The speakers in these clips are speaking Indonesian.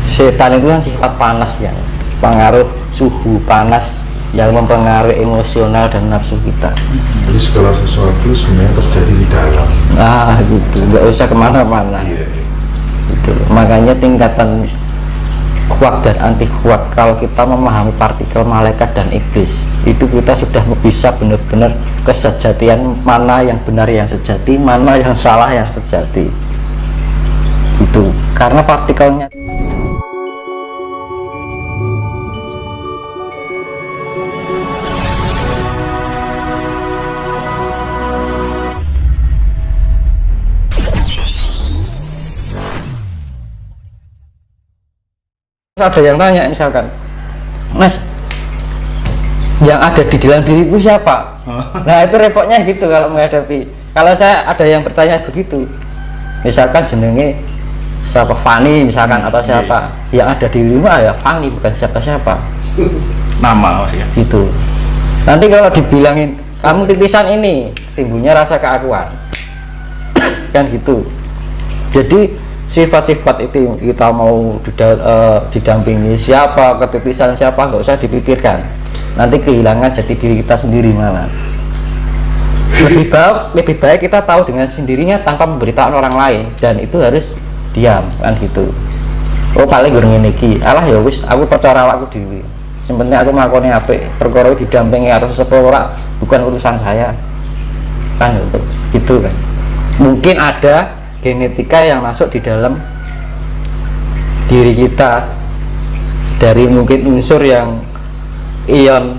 Setan itu kan sifat panas, yang pengaruh suhu panas yang mempengaruhi emosional dan nafsu kita. Jadi segala sesuatu sebenarnya terjadi di dalam. Ah gitu, nggak usah kemana-mana. Iya. Gitu. Makanya tingkatan kuat dan anti kuat, kalau kita memahami partikel malaikat dan iblis, itu kita sudah bisa benar-benar kesejatian mana yang benar yang sejati, mana yang salah yang sejati. Itu karena partikelnya. Ada yang tanya misalkan, Mas, yang ada di dalam diriku siapa? Nah itu repotnya gitu kalau menghadapi. Kalau saya ada yang bertanya begitu, misalkan jenenge siapa, Fani misalkan, atau siapa, yang ada di dirimu ya Fani, bukan siapa-siapa. Nama maksudnya. Gitu. Nanti kalau dibilangin kamu titisan ini, timbulnya rasa keakuan. Kan gitu. Jadi sifat-sifat itu kita mau didampingi siapa, ketitisan siapa, nggak usah dipikirkan. Nanti kehilangan jati diri kita sendiri malah. Lebih baik kita tahu dengan sendirinya tanpa memberitahu orang lain, dan itu harus diam, kan gitu. Oh paling gue ngene iki, alah ya wis aku percaya awakku dhewe. Sing penting aku mlakone apik, perkara didampingi harus sepo ora bukan urusan saya. Kan gitu kan. Mungkin ada genetika yang masuk di dalam diri kita, dari mungkin unsur yang ion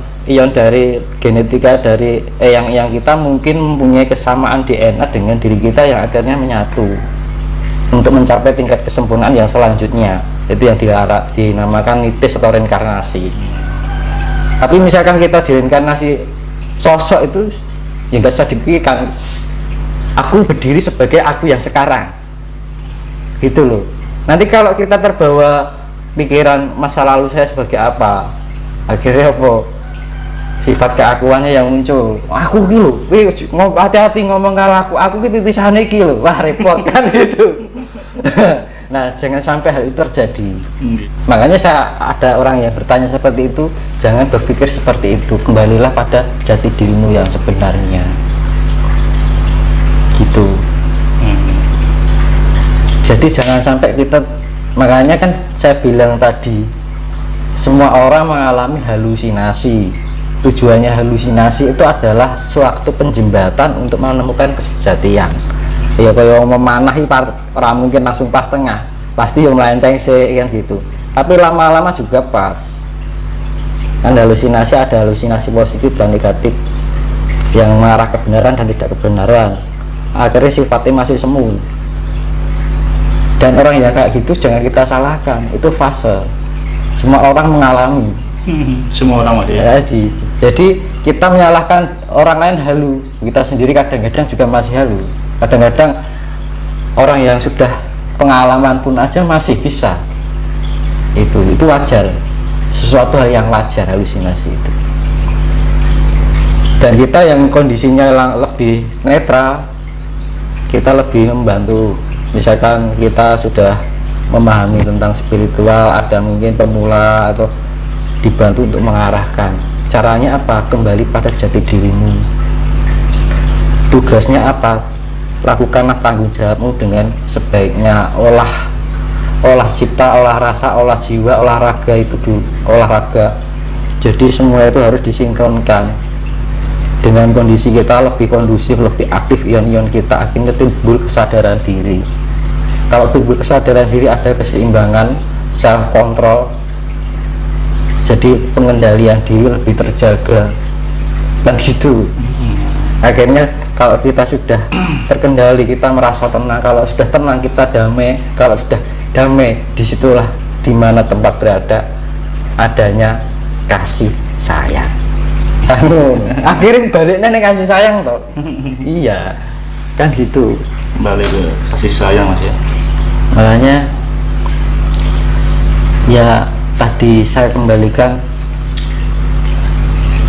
dari genetika dari yang kita mungkin mempunyai kesamaan DNA dengan diri kita yang akhirnya menyatu untuk mencapai tingkat kesempurnaan yang selanjutnya. Itu yang dinamakan nitis atau reinkarnasi. Tapi misalkan kita direinkarnasi sosok itu ya nggak usah dipikirkan, aku berdiri sebagai aku yang sekarang, gitu loh. Nanti kalau kita terbawa pikiran masa lalu saya sebagai apa, akhirnya apa, sifat keakuannya yang muncul, aku gitu, hati-hati ngomong kalau aku gitu titisane gitu, wah repot kan gitu. Nah jangan sampai hal itu terjadi. Makanya ada orang yang bertanya seperti itu, jangan berpikir seperti itu, kembalilah pada jati dirimu yang sebenarnya. Gitu. Jadi jangan sampai kita, makanya kan saya bilang tadi, semua orang mengalami halusinasi. Tujuannya halusinasi itu adalah suatu penjembatan untuk menemukan kesejatian. Ya kalau memanahi orang mungkin langsung pas tengah, pasti yang melenceng sih kan gitu. Tapi lama-lama juga pas. Kan halusinasi ada halusinasi positif dan negatif, yang mengarah kebenaran dan tidak kebenaran. Akhirnya sifatnya masih semu, dan orang yang kayak gitu jangan kita salahkan, itu fase, semua orang mengalami. Semua orang ya. Jadi kita menyalahkan orang lain halu, kita sendiri kadang-kadang juga masih halu. Kadang-kadang orang yang sudah pengalaman pun aja masih bisa. Itu wajar, sesuatu hal yang wajar halusinasi itu. Dan kita yang kondisinya lebih netral, kita lebih membantu. Misalkan kita sudah memahami tentang spiritual, ada mungkin pemula, atau dibantu untuk mengarahkan. Caranya apa? Kembali pada jati dirimu. Tugasnya apa? Lakukanlah tanggung jawabmu dengan sebaiknya. Olah cipta, olah rasa, olah jiwa, olahraga itu dulu, olahraga. Jadi semua itu harus disinkronkan dengan kondisi kita lebih kondusif, lebih aktif ion-ion kita, akhirnya timbul kesadaran diri. Kalau timbul kesadaran diri ada keseimbangan, self control, jadi pengendalian diri lebih terjaga, dan gitu. Akhirnya kalau kita sudah terkendali, kita merasa tenang. Kalau sudah tenang, kita damai. Kalau sudah damai, disitulah dimana tempat berada adanya kasih sayang. Akhirnya baliknya nih kasih sayang toh. Iya kan gitu, Balik ke kasih sayang Mas ya. makanya ya tadi saya kembalikan,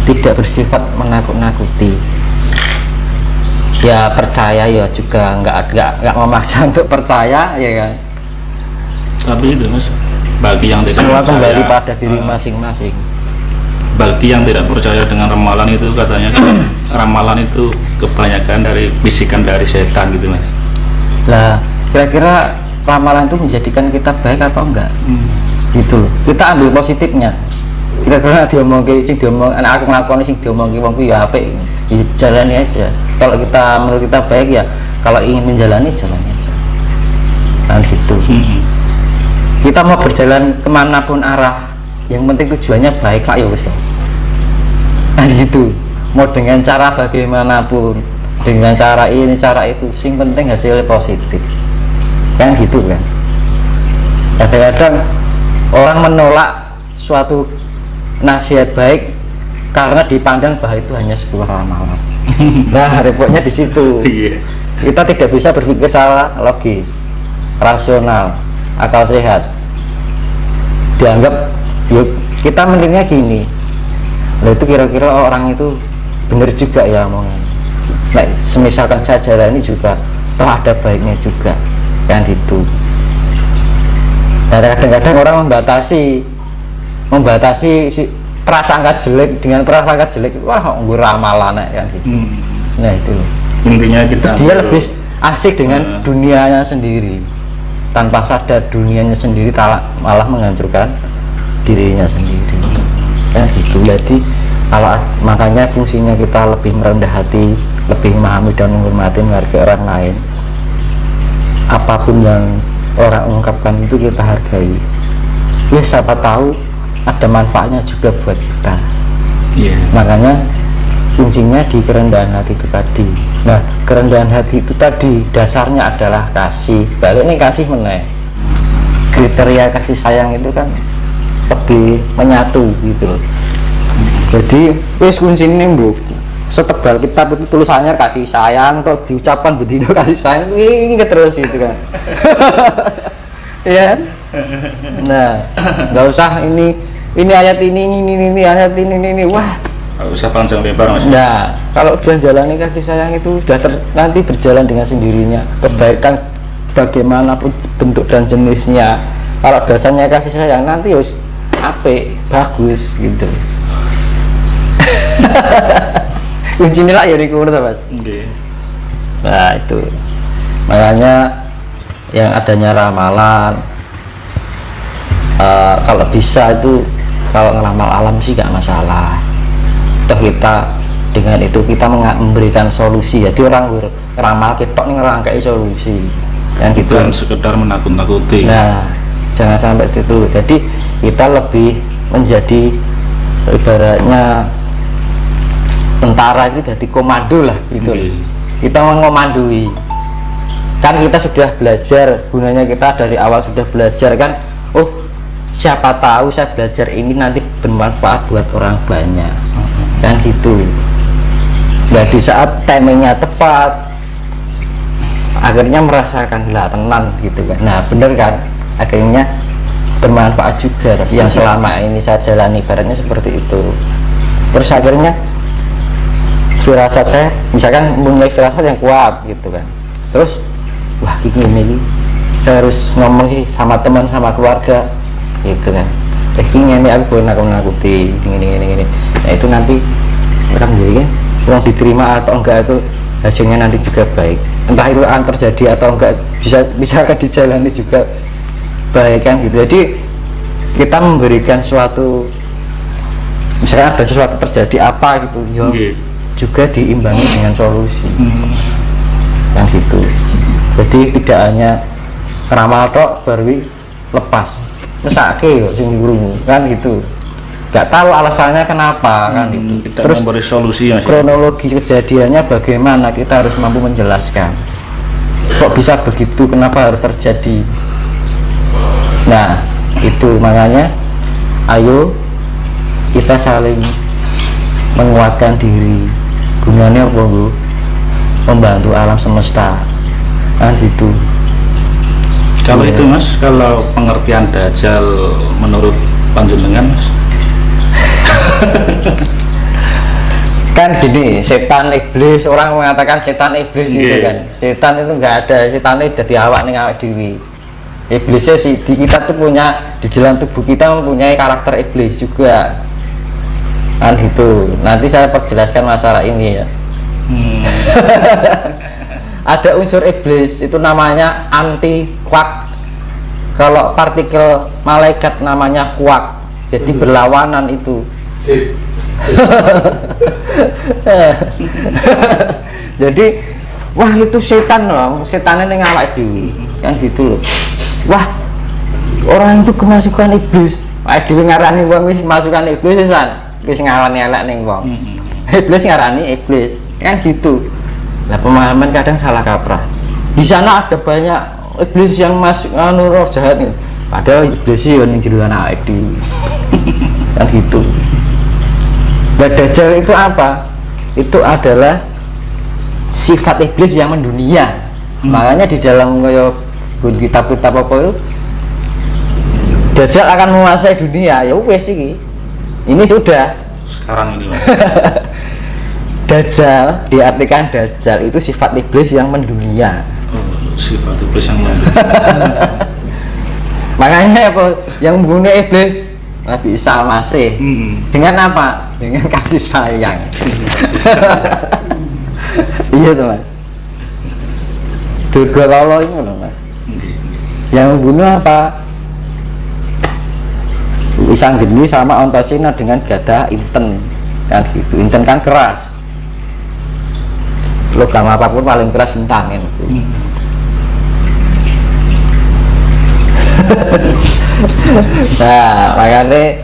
tidak bersifat menakut-nakuti. Ya percaya ya juga nggak memaksa untuk percaya, ya kan. Tapi itu mas, bagi yang tidak semua percaya, kembali pada diri masing-masing. bagi yang tidak percaya dengan ramalan itu katanya ramalan itu kebanyakan dari bisikan dari setan gitu mas. Lah kira-kira ramalan itu menjadikan kita baik atau enggak? Gitu loh. Kita ambil positifnya. Kira-kira diomong anak aku ngakoni sing diomongi wong kuwi ya apik, ya jalani aja. Kalau kita menurut kita baik ya, kalau ingin menjalani jalani aja. Kan gitu. Kita mau berjalan kemanapun arah, yang penting tujuannya baik lah ya wis. Nah gitu. Mau dengan cara bagaimanapun, dengan cara ini cara itu, sing penting hasilnya positif. Kan gitu kan. Kadang-kadang orang menolak suatu nasihat baik karena dipandang bahwa itu hanya sebuah ramalan. Nah repotnya di situ. Kita tidak bisa berpikir secara logis, rasional, akal sehat. Dianggap yuk kita mendingnya gini. Nah itu kira-kira orang itu benar juga ya omongan. Nah semisalkan saya jalani juga toh ada baiknya juga kan gitu. Dan kadang-kadang orang membatasi si prasangka jelek dengan prasangka jelek, wah gue ramalan kan gitu. Nah itu loh. Intinya kita Dia lebih asik dengan dunianya sendiri, tanpa sadar dunianya sendiri malah menghancurkan dirinya sendiri kan gitu. Jadi kalau makanya fungsinya kita lebih merendah hati, lebih memahami dan menghormati menghargai orang lain. Apapun yang orang ungkapkan itu kita hargai. Ya siapa tahu ada manfaatnya juga buat kita. Makanya kuncinya di kerendahan hati itu tadi. Nah kerendahan hati itu tadi dasarnya adalah kasih. Balik nih kasih meneh. Kriteria kasih sayang itu kan lebih menyatu gitu loh. Jadi wis kuncinya bro, setebal kitab itu tulisannya kasih sayang, kok diucapkan begitu kasih sayang ini terus gitu kan. Ya. Nah nggak usah ini ayat ini ayat ini wah nggak usah panjang lebar mas. Nah kalau udah jalani kasih sayang itu udah nanti berjalan dengan sendirinya. Kebaikan bagaimanapun bentuk dan jenisnya, kalau dasarnya kasih sayang nanti harus apik bagus gitu. Kuncinya lah ya di kumur mas. Nah itu makanya yang adanya ramalan kalau bisa itu kalau ngeramal alam sih gak masalah. Toh kita dengan itu kita memberikan solusi. Jadi orang ngeramal ketok nih ngerangkai solusi yang gitu. Bukan sekedar menakut-nakuti. Nah jangan sampai itu. Jadi kita lebih menjadi ibaratnya tentara itu jadi komando lah gitu. Kita mengomandoi kan, kita sudah belajar, gunanya kita dari awal sudah belajar kan. Oh siapa tahu saya belajar ini nanti bermanfaat buat orang banyak kan gitu. Nah di saat timingnya tepat akhirnya merasakan lah tenang gitu kan. Nah bener kan, akhirnya bermanfaat juga. Tapi yang selama ini saya jalani ibaratnya seperti itu. Terus akhirnya firasat saya misalkan mempunyai firasat yang kuat gitu kan. Terus wah ini saya harus ngomong sih sama teman sama keluarga gitu kan. Ini aku boleh nakuti ini. Nah itu nanti akan menjadi uang diterima atau enggak itu hasilnya nanti juga baik. Entah itu akan terjadi atau enggak, bisa akan dijalani juga baik kan gitu. Jadi kita memberikan suatu misalnya ada sesuatu terjadi apa gitu ya juga diimbangi dengan solusi yang gitu. Jadi tidak hanya ramal tok baru lepas mesake yo sing diurungu kan gitu, nggak tahu alasannya kenapa kan itu. Kita Terus memberi solusi mas. kronologi kejadiannya bagaimana kita harus mampu menjelaskan kok bisa begitu, kenapa harus terjadi. Nah itu makanya ayo kita saling menguatkan diri. Gunanya apa bu? Membantu alam semesta kan gitu. Kalau itu mas, kalau pengertian dajjal menurut panjenengan mas? Kan gini, setan iblis, orang mengatakan setan iblis gitu kan. Setan itu enggak ada, setan itu jadi awak nih awak dewi. iblisnya sih di kita tuh punya, di dalam tubuh kita mempunyai karakter iblis juga kan gitu. Nanti saya perjelaskan masalah ini ya. Ada unsur iblis itu namanya anti quark. Kalau partikel malaikat namanya quark. Jadi berlawanan itu. Sip. Jadi wah itu setan loh, setannya yang awak dewi kan gitu loh. Wah orang itu kemasukan iblis. Awak dewi ngarani wong wis masukan iblis san. Wis ngalani elek ning wong. Iblis ngarani iblis kan gitu. Nah pemahaman kadang salah kaprah. Di sana ada banyak iblis yang masuk roh jahat nih. Padahal iblis sih yang jero anak dewi. Kan gitu. Nah, Dajjal itu apa? Itu adalah sifat iblis yang mendunia. Makanya di dalam kitab-kitab apa itu Dajjal akan menguasai dunia. Ya wes ini sudah Sekarang ini Mas. Dajjal diartikan Dajjal itu sifat iblis yang mendunia. Sifat iblis yang Makanya apa yang membunuh iblis Nabi Isa Al-Masih dengan apa? Dengan kasih sayang. Iya teman. Durga lolo itu loh mas. Yang membunuh apa? Isang geni sama Antasena dengan gada inten kan gitu. Inten kan keras. Logam apapun paling keras intan kan. Nah makanya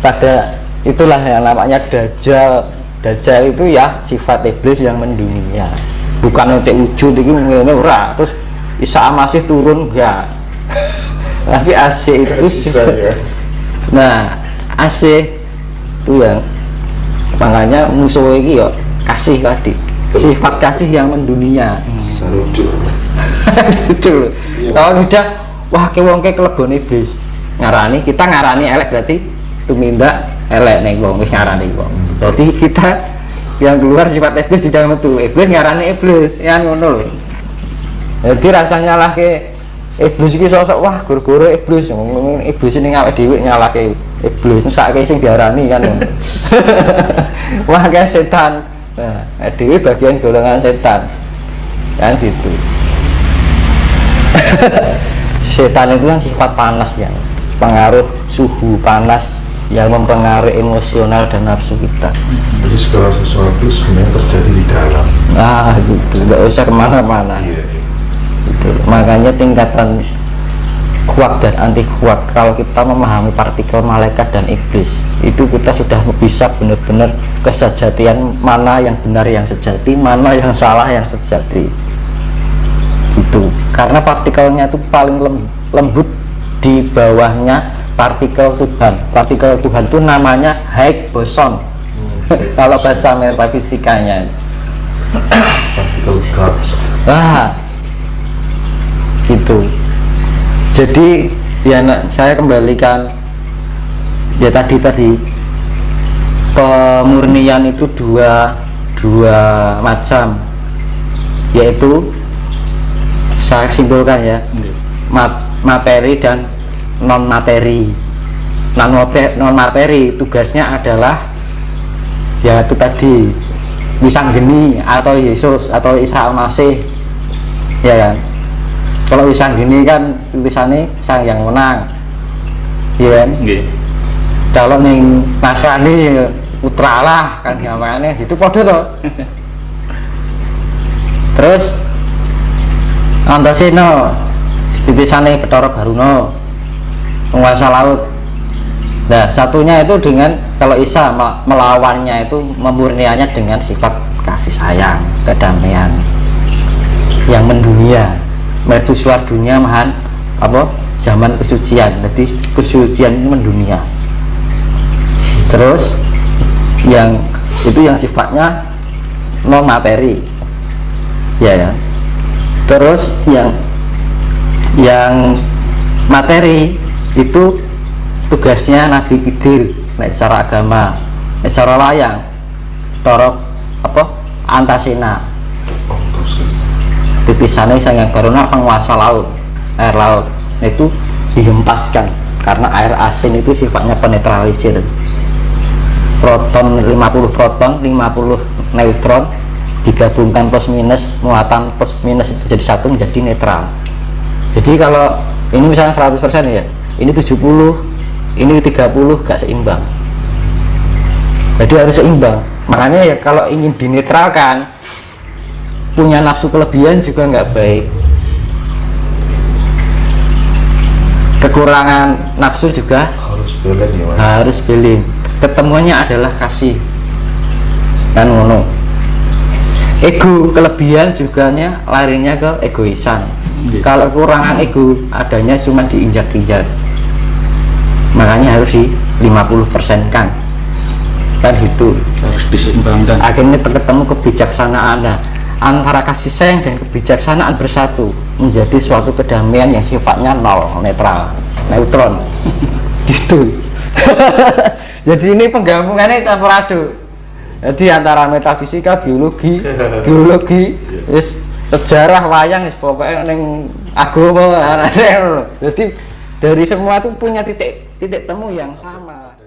pada itulah yang namanya Dajjal. Dajjal itu ya sifat iblis yang mendunia, bukan untuk wujud itu ora. Terus Isa masih turun enggak. Tapi AC itu Ya. nah AC itu yang makanya musuh ini ya kasih tadi, sifat kasih yang mendunia. Sarujuk. Gitu. Kalau sudah wah kewongke kelebon iblis ngarani, kita ngarani elek berarti tumindak elek nih wong wis ngarani wong. Jadi kita yang keluar sifat iblis sudah metu, iblis ngarani iblis kan ngono lho. Jadi rasanya lah ke iblis iki sosok wah guru-guru iblis ngomong iblis ning awake dhewe nyalahke iblis sakake sing diarani kan. Wah kayak setan. Nah, dhewe bagian golongan setan. Kan gitu. Setan itu kan sifat panas yang pengaruh suhu panas yang mempengaruhi emosional dan nafsu kita. Jadi segala sesuatu sebenarnya terjadi di dalam. Nah gitu, nggak usah kemana-mana. Iya. Gitu. Makanya tingkatan kuat dan anti kuat kalau kita memahami partikel malaikat dan iblis itu kita sudah bisa benar-benar kesejatian mana yang benar yang sejati, mana yang salah yang sejati. Itu karena partikelnya itu paling lembut di bawahnya partikel Tuhan. Partikel Tuhan itu namanya Higgs boson. Kalau bahasa metafisikanya Partikel gas. gitu. Jadi ya saya kembalikan ya tadi pemurnian itu dua macam, yaitu saya simpulkan ya, materi dan non materi. Non materi tugasnya adalah ya itu tadi Wisanggeni atau Yesus atau Isa Al-Masih ya kan. Kalau Wisanggeni kan tulisannya sang yang menang ya kan. Kalau ning Nasrani putra Allah kan gamane itu podo to. Terus Antasena tulisannya Bathara Baruna penguasa laut. Nah satunya itu dengan kalau Isa melawannya itu memurniannya dengan sifat kasih sayang, kedamaian yang mendunia, mercusuar dunia mahan apa zaman kesucian. Jadi kesucian itu mendunia. Terus yang itu yang sifatnya non materi ya ya. Terus yang materi itu tugasnya Nabi Khidir nek secara agama, nek secara layang torok apa Antasena tipisannya sang yang Baruna penguasa laut, air laut itu dihempaskan karena air asin itu sifatnya penetralisir. Proton 50 proton 50 neutron digabungkan plus minus, muatan plus minus itu jadi satu menjadi netral. Jadi kalau ini misalnya 100% ya, ini 70, ini 30 gak seimbang. Jadi harus seimbang. Makanya ya kalau ingin dinetralkan, punya nafsu kelebihan juga nggak baik. Kekurangan nafsu juga harus balance ya Mas. harus balance. Ketemuannya adalah kasih dan ngono. Ego kelebihan juga larinya ke egoisan. Kalau kekurangan ego adanya cuma diinjak-injak. Makanya harus di 50% kan itu Harus diseimbangkan. akhirnya ketemu kebijaksanaan. Nah, antara kasih sayang dan kebijaksanaan bersatu menjadi suatu kedamaian yang sifatnya nol, netral, neutron gitu. Jadi ini penggabungannya campur aduk. Jadi antara metafisika, biologi, geologi, sejarah, wayang, pokoknya neng agama. Jadi dari semua itu punya titik temu yang sama.